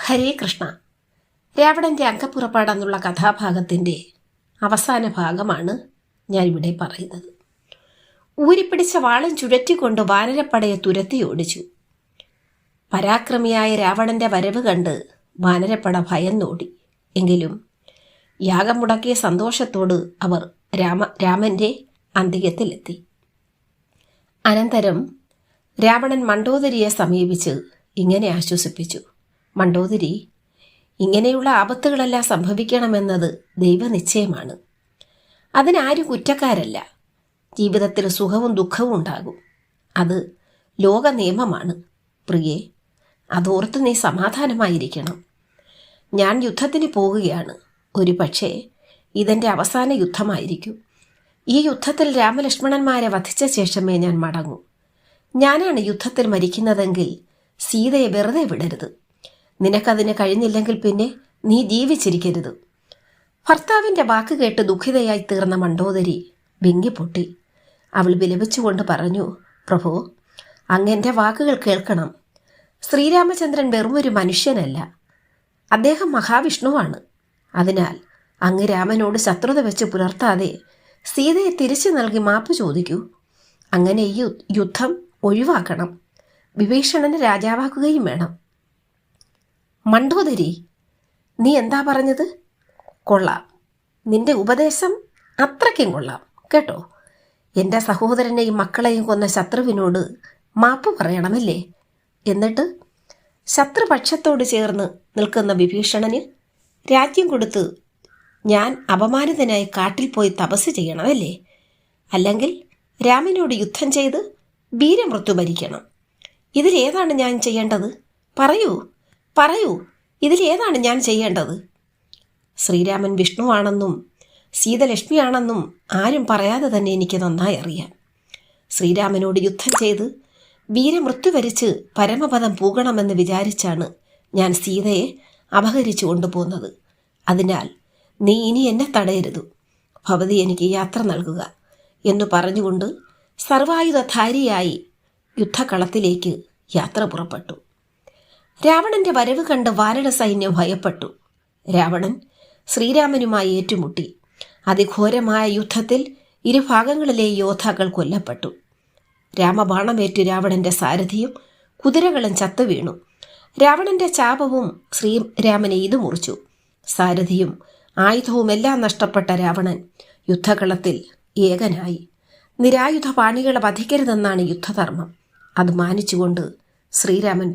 ഹരേ കൃഷ്ണ. രാവണന്റെ അംഗപ്പുറപ്പാടെന്നുള്ള കഥാഭാഗത്തിൻ്റെ അവസാന ഭാഗമാണ് ഞാനിവിടെ പറയുന്നത്. ഊരിപ്പിടിച്ച വാളും ചുഴറ്റിക്കൊണ്ട് വാനരപ്പടയെ തുരത്തി ഓടിച്ചു. പരാക്രമിയായ രാവണന്റെ വരവ് കണ്ട് വാനരപ്പട ഭയന്നോടി. എങ്കിലും യാഗം മുടക്കിയ സന്തോഷത്തോട് അവർ രാമന്റെ അന്ത്യത്തിലെത്തി. അനന്തരം രാവണൻ മണ്ഡോദരിയെ സമീപിച്ച് ഇങ്ങനെ ആശ്വസിപ്പിച്ചു: മണ്ഡോദരി, ഇങ്ങനെയുള്ള ആപത്തുകളെല്ലാം സംഭവിക്കണമെന്നത് ദൈവനിശ്ചയമാണ്. അതിനാരും കുറ്റക്കാരല്ല. ജീവിതത്തിൽ സുഖവും ദുഃഖവും ഉണ്ടാകും. അത് ലോക നിയമമാണ്. പ്രിയേ, അതോർത്ത് നീ സമാധാനമായിരിക്കണം. ഞാൻ യുദ്ധത്തിന് പോവുകയാണ്. ഒരു പക്ഷേ ഇതെൻ്റെ അവസാന യുദ്ധമായിരിക്കും. ഈ യുദ്ധത്തിൽ രാമലക്ഷ്മണന്മാരെ വധിച്ച ശേഷമേ ഞാൻ മടങ്ങൂ. ഞാനാണ് യുദ്ധത്തിൽ മരിക്കുന്നതെങ്കിൽ സീതയെ വെറുതെ വിടരുത്. നിനക്കതിന് കഴിഞ്ഞില്ലെങ്കിൽ പിന്നെ നീ ജീവിച്ചിരിക്കരുത്. ഭർത്താവിൻ്റെ വാക്ക് കേട്ട് ദുഃഖിതയായി തീർന്ന മണ്ഡോദരി വിങ്ങിപ്പൊട്ടി. അവൾ വിലപിച്ചുകൊണ്ട് പറഞ്ഞു: പ്രഭു, അങ്ങെൻ്റെ വാക്കുകൾ കേൾക്കണം. ശ്രീരാമചന്ദ്രൻ വെറുമൊരു മനുഷ്യനല്ല. അദ്ദേഹം മഹാവിഷ്ണുവാണ്. അതിനാൽ അങ്ങ് രാമനോട് ശത്രുത വെച്ച് പുലർത്താതെ സീതയെ തിരിച്ചു നൽകി മാപ്പ് ചോദിക്കൂ. അങ്ങനെ ഈ യുദ്ധം ഒഴിവാക്കണം. വിഭീഷണനെ രാജാവാക്കുകയും വേണം. മണ്ഡോദരി, നീ എന്താ പറഞ്ഞത്? കൊള്ളാം, നിന്റെ ഉപദേശം അത്രയ്ക്കും കൊള്ളാം കേട്ടോ. എൻ്റെ സഹോദരനെയും മക്കളെയും കൊന്ന ശത്രുവിനോട് മാപ്പ് പറയണമല്ലേ? എന്നിട്ട് ശത്രുപക്ഷത്തോട് ചേർന്ന് നിൽക്കുന്ന വിഭീഷണന് രാജ്യം കൊടുത്ത് ഞാൻ അപമാനിതനായി കാട്ടിൽ പോയി തപസ് ചെയ്യണമല്ലേ? അല്ലെങ്കിൽ രാമനോട് യുദ്ധം ചെയ്ത് വീരമൃത്യു ഭരിക്കണം. ഇതിലേതാണ് ഞാൻ ചെയ്യേണ്ടത്? പറയൂ പറയൂ, ഇതിലേതാണ് ഞാൻ ചെയ്യേണ്ടത്? ശ്രീരാമൻ വിഷ്ണുവാണെന്നും സീത ലക്ഷ്മിയാണെന്നും ആരും പറയാതെ തന്നെ എനിക്ക് നന്നായി അറിയാം. ശ്രീരാമനോട് യുദ്ധം ചെയ്ത് വീരമൃത്യു വരിച്ച് പരമപദം പൂകണമെന്ന് വിചാരിച്ചാണ് ഞാൻ സീതയെ അപഹരിച്ചു കൊണ്ടുപോകുന്നത്. അതിനാൽ നീ ഇനി എന്നെ തടയരുത്. ഭവതി എനിക്ക് യാത്ര നൽകുക എന്നു പറഞ്ഞുകൊണ്ട് സർവായുധധാരിയായി യുദ്ധകളത്തിലേക്ക് യാത്ര പുറപ്പെട്ടു. രാവണന്റെ വരവ് കണ്ട് വാനര സൈന്യം ഭയപ്പെട്ടു. രാവണൻ ശ്രീരാമനുമായി ഏറ്റുമുട്ടി. അതിഘോരമായ യുദ്ധത്തിൽ ഇരുഭാഗങ്ങളിലെ യോദ്ധാക്കൾ കൊല്ലപ്പെട്ടു. രാമബാണമേറ്റു രാവണന്റെ സാരഥിയും കുതിരകളും ചത്തുവീണു. രാവണന്റെ ചാപവും ശ്രീരാമനെ ഇത് മുറിച്ചു. സാരഥിയും ആയുധവുമെല്ലാം നഷ്ടപ്പെട്ട രാവണൻ യുദ്ധകളത്തിൽ ഏകനായി. നിരായുധ പാണികളെ വധിക്കരുതെന്നാണ് യുദ്ധധർമ്മം. അത് മാനിച്ചുകൊണ്ട് ശ്രീരാമൻ